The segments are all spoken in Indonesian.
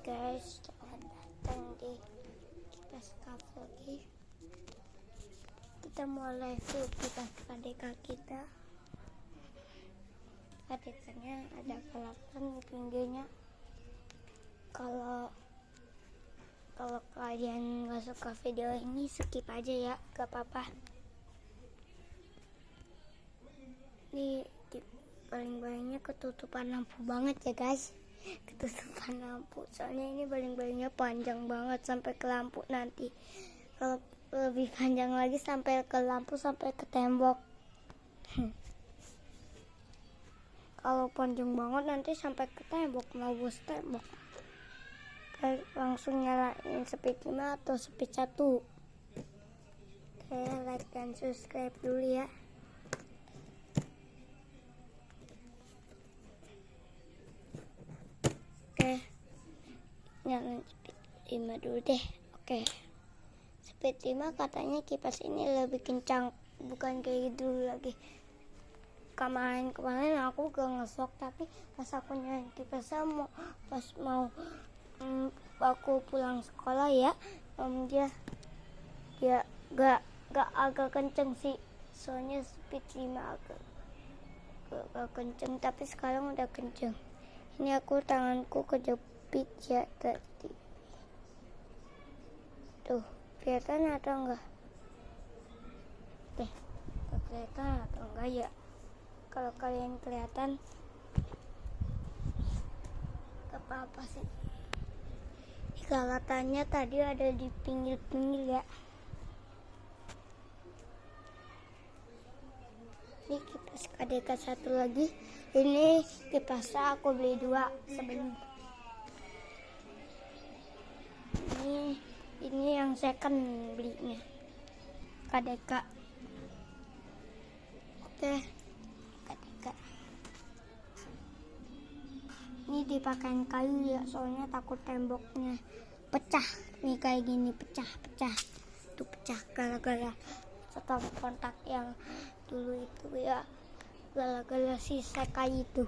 Guys, selamat datang di Kipas Cafe lagi. Kita mau live tuh kipas KDK kita. KDK-nya ada kelihatan pinggirnya. Kalau kalian nggak suka video ini, skip aja ya, gak apa-apa. Ini baling-balingnya ketutupan lampu banget ya guys. Ketutupan lampu, soalnya ini baling-balingnya panjang banget sampai ke lampu nanti. Kalau lebih panjang lagi sampai ke lampu, sampai ke tembok. Kalau panjang banget nanti sampai ke tembok, nembus tembok. Langsung nyalain speed 5 atau speed 1. Oke, like dan subscribe dulu ya. Oke, nyalain speed 5 dulu deh. Oke, speed 5 katanya kipas ini lebih kencang, bukan kayak dulu lagi. Kemarin aku gak ngesok, tapi pas aku nyalain kipasnya pas mau aku pulang sekolah ya, dia gak agak kenceng sih, soalnya speed 5 agak kenceng, tapi sekarang udah kenceng. Ini aku tanganku kejepit ya tadi. Tuh, kelihatan atau enggak? Kelihatan atau enggak ya? Kalau kalian kelihatan, gak apa-apa sih. Galatannya tadi ada di pinggir-pinggir ya. Ini kipas KDK satu lagi. Ini kipasnya aku beli 2 sebenarnya. Ini yang second belinya, KDK. Oke, KDK. Ini dipakein kayu ya, soalnya takut temboknya pecah. Nih kayak gini pecah. Tuh pecah gara-gara stop kontak yang dulu itu ya, gara-gara sisa kayu itu.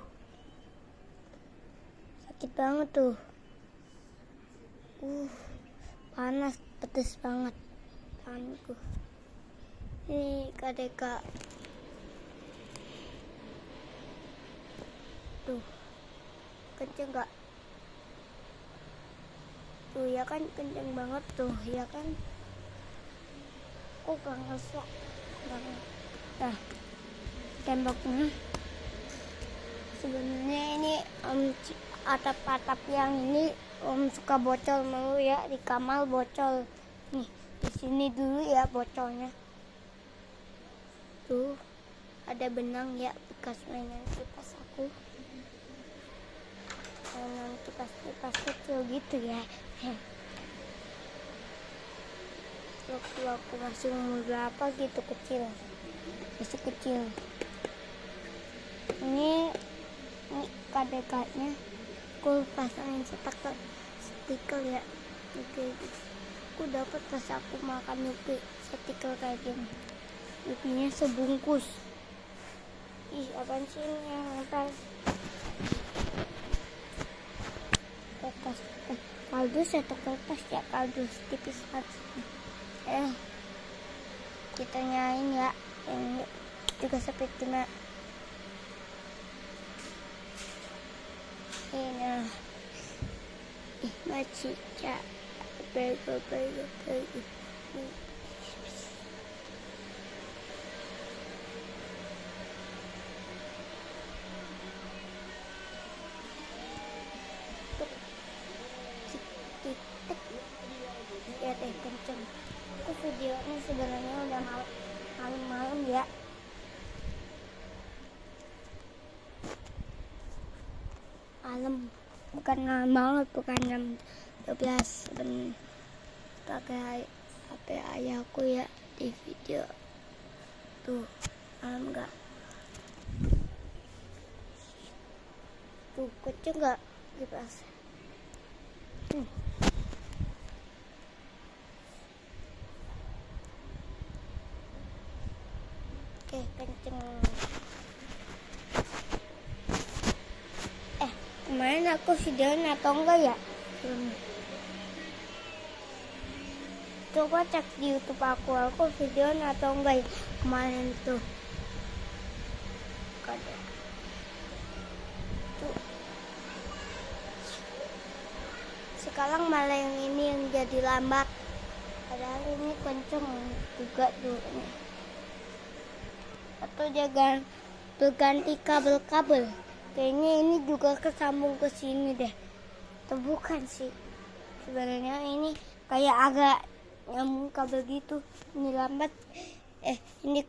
Sakit banget tuh. Panas, pedes banget tanganku. Ini KDK. Tuh, kenceng gak? Tuh ya kan, kenceng banget tuh ya kan. Aku gak ngesok banget. Nah, temboknya sebenarnya ini atap-atap yang ini suka bocor mulu ya, di kamar bocor. Nih, di sini dulu ya bocornya. Tuh, ada benang ya, bekas mainan kipas aku. Mainan kipas kecil gitu ya. Waktu aku masih umur berapa gitu, masih kecil. Ini KDK-nya aku pasangin stiker ya. Oke, aku dapat pas aku makan Yupi, stiker kayak gini. Yupinya sebungkus. Ih, apaan sih ini yang nempel? Kertas, kardus atau kertas ya, kardus tipis banget. Kita nyain ya, yang juga seperti ini masih bego. Ya teh kenceng. Itu videonya sebenarnya udah malam ya. Malam, bukan malam banget, bukan jam 12. Dan pakai HP ayahku ya di video. Tuh, malam enggak? Tuh, kecil enggak kipas? Oke, kenceng. Kemarin aku videoin atau enggak ya? Hmm. Coba cek di YouTube aku videoin atau enggak ya kemarin tuh. Tuh. Sekarang malah yang ini yang jadi lambat. Padahal ini kenceng juga tuh. Atau jangan berganti kabel-kabel. Kayaknya ini juga kesambung ke sini deh. Atau bukan sih? Sebenarnya ini kayak agak nyambung kabel gitu. Ini lambat. Ini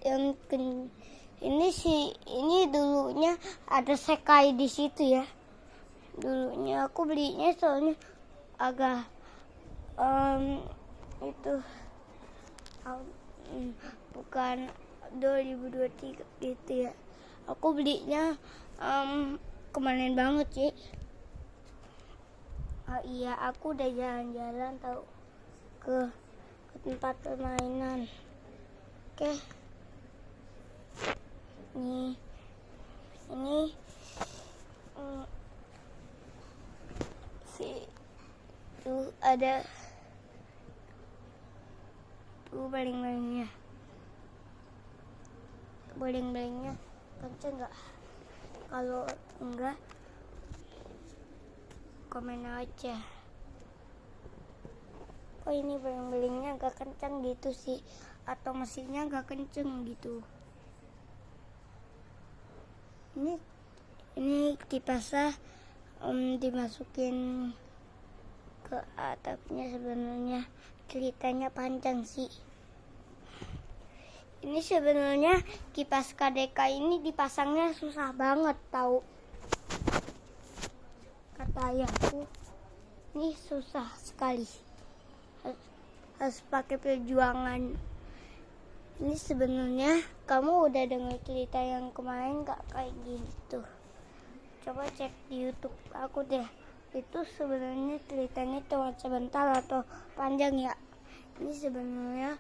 yang ini dulunya ada sekai di situ ya. Dulunya aku belinya soalnya agak itu bukan 2023 gitu ya. Aku belinya kemarin banget sih. Oh iya, aku udah jalan-jalan tahu ke tempat permainan. Oke. Ini tuh ada tuh baling-balingnya. Baling-balingnya kenceng nggak? Kalau enggak, komen aja. Oh ini baling-balingnya agak kenceng gitu sih, atau mesinnya agak kenceng gitu. Ini kipasnya dimasukin ke atapnya. Sebenarnya ceritanya panjang sih. Ini sebenarnya kipas KDK ini dipasangnya susah banget tahu. Kata ayahku, ini susah sekali. Harus pakai perjuangan. Ini sebenarnya kamu udah dengar cerita yang kemarin gak kayak gitu? Coba cek di YouTube aku deh. Itu sebenarnya ceritanya cuma sebentar atau panjang ya. Ini sebenarnya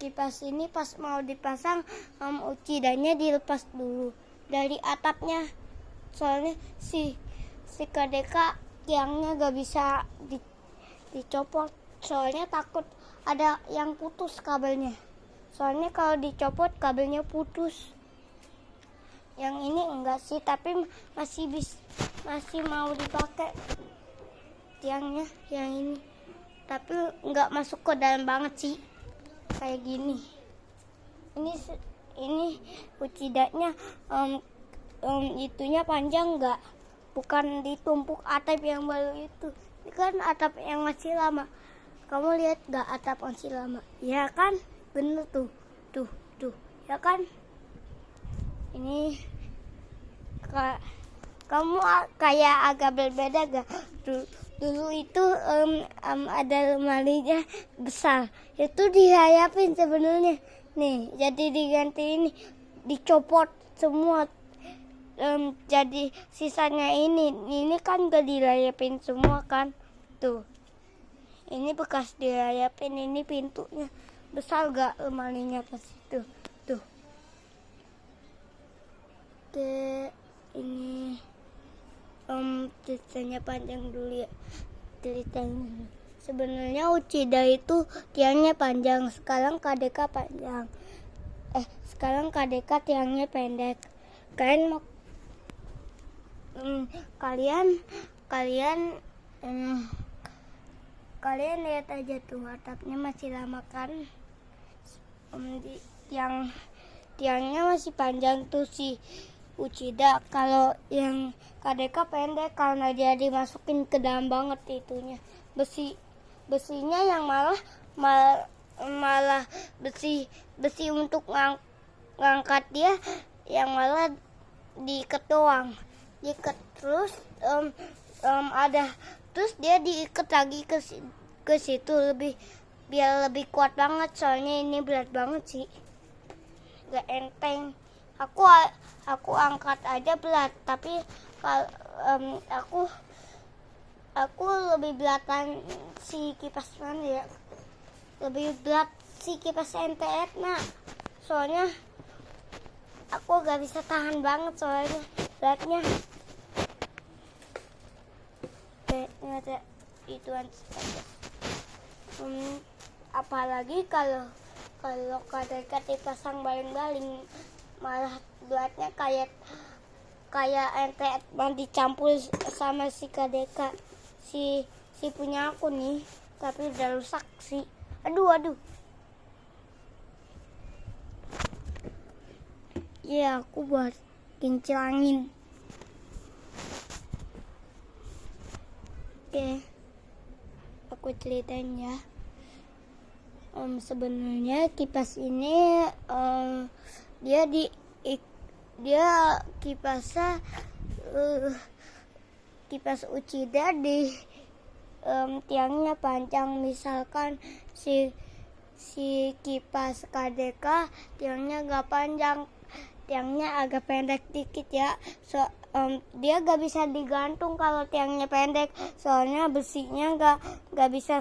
kipas ini pas mau dipasang ucidanya dilepas dulu dari atapnya. Soalnya si KDK tiangnya gak bisa dicopot. Soalnya takut ada yang putus kabelnya. Soalnya kalau dicopot kabelnya putus. Yang ini enggak sih, tapi masih mau dipakai tiangnya yang ini. Tapi enggak masuk ke dalam banget sih. Kayak gini. Ini ucidanya itunya panjang enggak? Bukan ditumpuk atap yang baru itu. Ini kan atap yang masih lama. Kamu lihat enggak atap masih lama? Ya kan? Bener tuh, ya kan? Ini kamu kayak agak berbeda gak? Dulu itu ada lemarinya besar, itu dihayapin sebenarnya. Nih, jadi diganti ini, dicopot semua. Jadi sisanya ini kan gak dirayapin semua kan? Tuh, ini bekas dirayapin, ini pintunya. Besar gak lemarinya pas itu? Tuh. Oke, ini ceritanya panjang dulu ya. Ceritanya sebenarnya Uchida itu tiangnya panjang. Sekarang KDK panjang. Sekarang KDK tiangnya pendek. Kalian lihat aja tuh, atapnya masih lama kan? Tiangnya masih panjang tuh si Uchida. Kalau yang KDK pendek karena dia dimasukin ke dalam banget itunya. Besinya yang malah besi untuk ngangkat dia yang malah diikat doang. Diikat terus terus dia diikat lagi ke situ biar lebih kuat banget. Soalnya ini berat banget sih, gak enteng. Aku angkat aja berat, tapi aku lebih belatan si kipas mana ya? Lebih berat si kipas NTF nah. Soalnya aku gak bisa tahan banget soalnya beratnya. ada ituan saja. Apalagi kalau KDK dipasang baling-baling, malah buatnya kayak ente dicampur sama si KDK si punya aku nih, tapi udah rusak sih. Aduh. Ya, aku buat kincir angin. Oke, aku ceritain ya. Sebenarnya kipas ini dia kipasnya kipas Uchida di tiangnya panjang. Misalkan si kipas KDK tiangnya gak panjang, tiangnya agak pendek dikit ya. Dia gak bisa digantung kalau tiangnya pendek, soalnya besinya gak bisa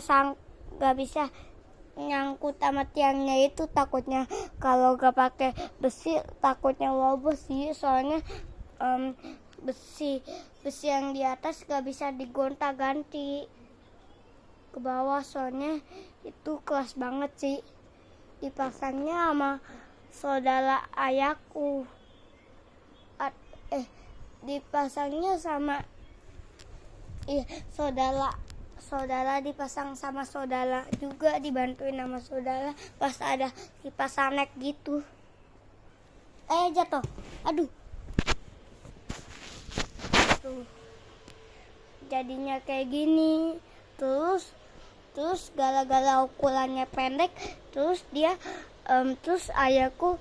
nyangkut sama tiangnya itu. Takutnya kalau gak pakai besi takutnya roboh sih, soalnya besi yang di atas gak bisa digonta-ganti ke bawah, soalnya itu keras banget sih. Dipasangnya sama saudara ayahku. Dipasangnya sama saudara dipasang sama saudara juga, dibantuin sama saudara pas ada kipas sanek gitu. Jatuh. Aduh. Tuh. Jadinya kayak gini. Terus gara-gara ukurannya pendek, terus ayahku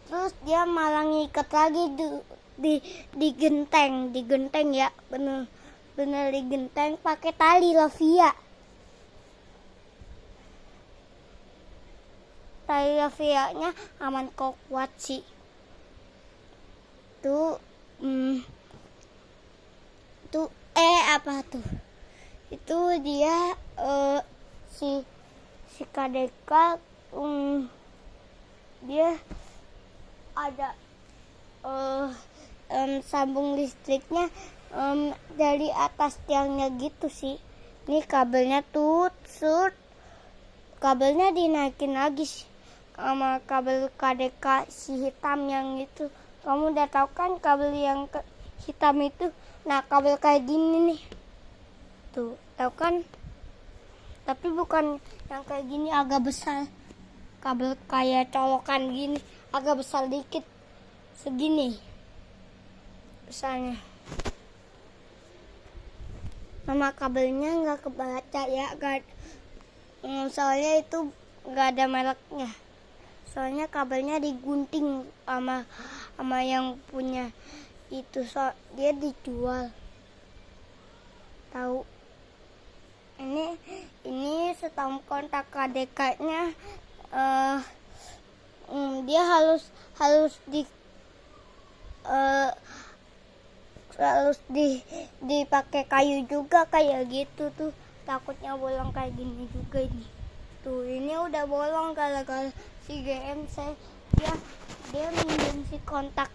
terus dia malah ngikat lagi di genteng ya, bener di genteng pakai tali rafia. Tali rafianya aman kok, kuat sih. Itu dia si KDK dia ada sambung listriknya dari atas tiangnya gitu sih. Ini kabelnya kabelnya dinaikin lagi sama kabel KDK si hitam yang itu. Kamu udah tahu kan kabel yang hitam itu? Nah, kabel kayak gini nih. Tuh, tahu kan? Tapi bukan yang kayak gini, agak besar. Kabel kayak colokan gini, agak besar dikit. Segini besarnya. Nama kabelnya nggak kebaca ya, soalnya itu nggak ada mereknya. Soalnya kabelnya digunting sama yang punya itu, dia dijual. Tahu? Ini setam kontak KDK-nya. Dia harus dipakai kayu juga kayak gitu tuh. Takutnya bolong kayak gini juga ini. Tuh, ini udah bolong gara-gara si GMC. Dia minjem si kontak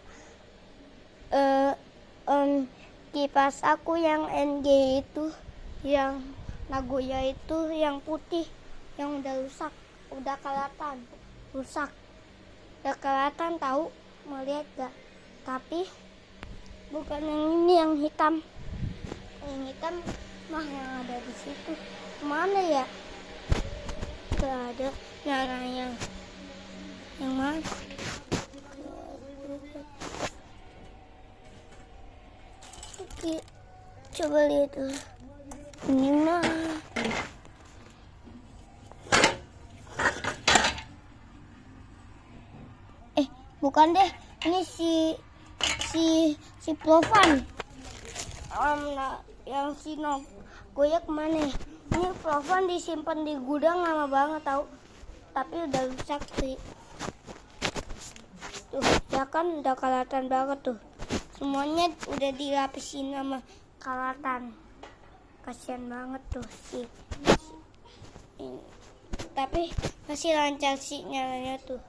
kipas aku yang NG itu, yang Nagoya itu, yang putih, yang udah rusak, udah kelihatan rusak, udah kelihatan tahu, mau lihat gak? Tapi bukan yang ini, yang hitam. Yang hitam mah yang ada di situ. Mana ya? Gak ada. Yang mana? Oke, coba lihat dulu. Ini mah bukan deh. Ini si Plovan. Yang si Nagoya kemana? Ini Plovan disimpan di gudang lama banget tahu. Tapi udah rusak sih. Tuh, ya kan udah kelihatan banget tuh. Semuanya udah dilapisin sama kalatan. Kasian banget tuh sih. Tapi masih lancar sih nyalanya tuh.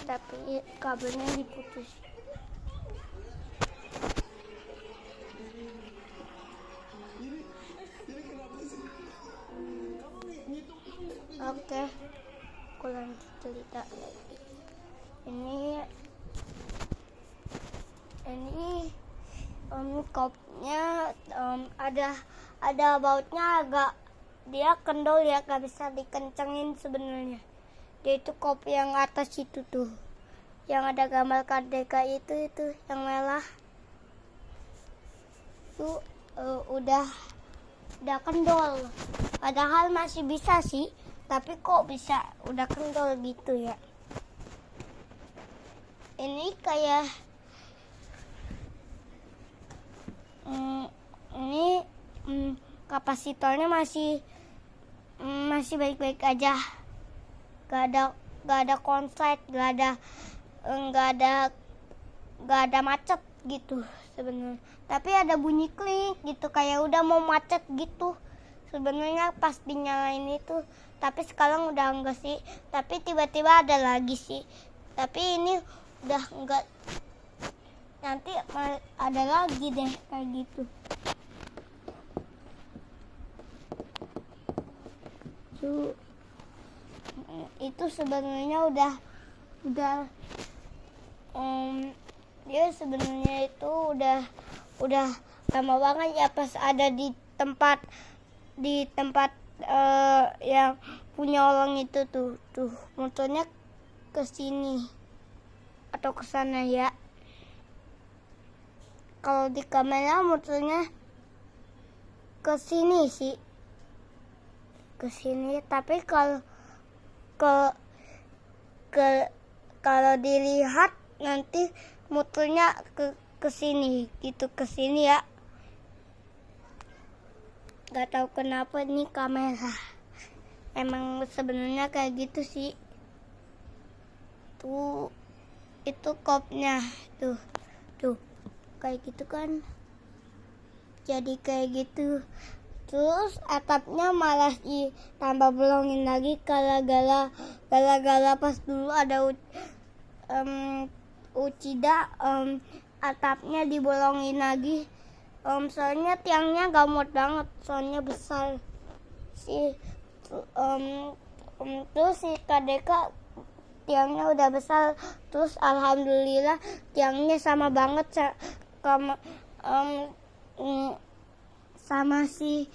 Tapi kabelnya diputus. Oke, aku lanjut cerita. Ini kopnya ada bautnya agak, dia kendor ya, gak bisa dikencengin sebenarnya. Dia itu kop yang atas itu tuh, yang ada gambar KDK itu yang merah itu udah kendor. Padahal masih bisa sih, tapi kok bisa udah kendor gitu ya. Ini kayak kapasitornya masih baik-baik aja, gak ada konslet, gak ada macet gitu sebenarnya. Tapi ada bunyi klik gitu, kayak udah mau macet gitu sebenarnya pas dinyalain itu. Tapi sekarang udah enggak sih, tapi tiba-tiba ada lagi sih. Tapi ini udah enggak, nanti ada lagi deh kayak gitu. Itu sebenarnya udah dia sebenarnya itu udah lama banget ya pas ada di tempat yang punya orang itu tuh motornya ke sini atau ke sana ya. Kalau di kamera motornya ke sini sih, ke sini. Tapi kalau kalau dilihat nanti motornya ke sini gitu, ke sini ya. Gak tahu kenapa nih kamera. Emang sebenarnya kayak gitu sih. Tuh, itu kopnya tuh kayak gitu kan. Jadi kayak gitu. Terus atapnya malah ditambah bolongin lagi gara-gara pas dulu ada Uchida, atapnya dibolongin lagi. Soalnya tiangnya gak muat banget, soalnya besar sih. Terus si KDK tiangnya udah besar. Terus alhamdulillah tiangnya sama banget sama si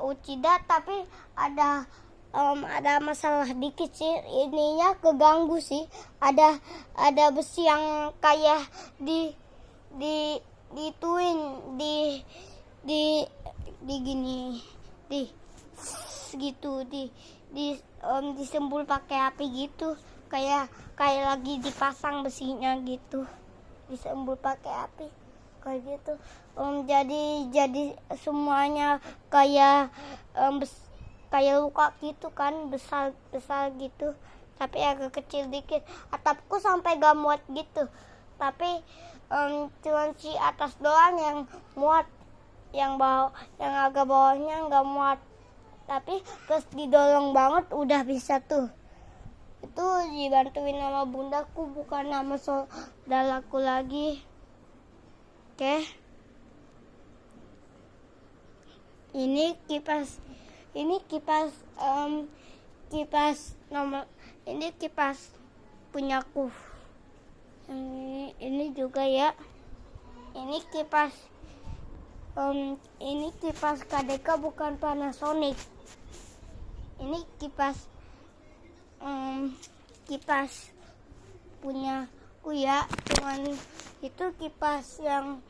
Uchida. Tapi ada masalah dikit sih, ininya keganggu sih. Ada besi yang kayak dituin gini gitu, disembul pakai api gitu, kayak lagi dipasang besinya gitu, disembul pakai api kayak gitu. Jadi semuanya kayak luka gitu kan, besar gitu, tapi agak kecil dikit. Atapku sampai gak muat gitu, tapi cuma si atas doang yang muat, yang agak bawahnya nggak muat. Tapi terus didorong banget udah bisa tuh. Itu dibantuin sama bundaku, bukan sama saudaraku lagi. Oke. Ini kipas punyaku. Ini juga ya. Ini kipas KDK, bukan Panasonic. Ini kipas punyaku ya. Cuman itu kipas yang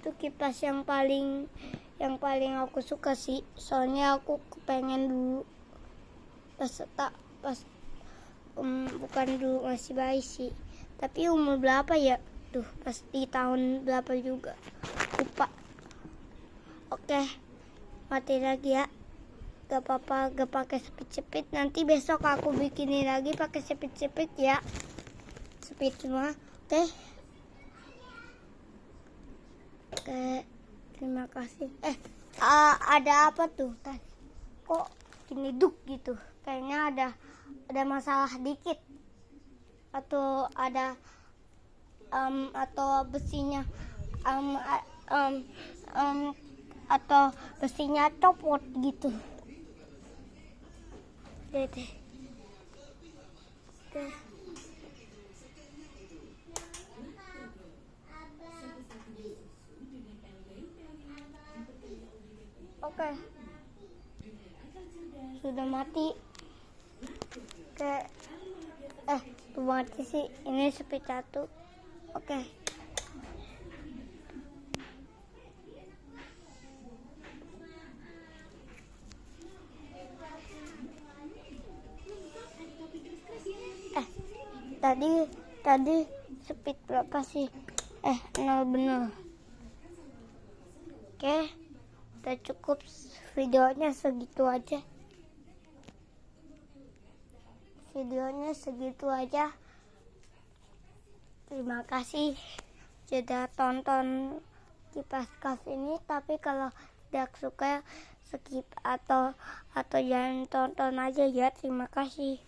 itu kipas yang paling aku suka sih. Soalnya aku kepengen dulu bukan dulu masih bayi sih, tapi umur berapa ya tuh, pasti tahun berapa juga lupa. Oke, mati lagi ya, gak apa-apa, gak pakai speed. Nanti besok aku bikinin lagi pakai speed ya, speed semua. Oke, terima kasih. Ada apa tuh tadi? Kok gini duk gitu? Kayaknya ada masalah dikit, atau ada atau besinya atau besinya copot gitu. Lihat deh. Oke. Sudah mati. Oke. Tuh mati sih. Ini speed 1. Oke. Tadi speed berapa sih? 0 bener. Oke, udah cukup videonya segitu aja. Terima kasih sudah tonton Kipas Craft ini. Tapi kalau tidak suka skip atau jangan tonton aja ya. Terima kasih.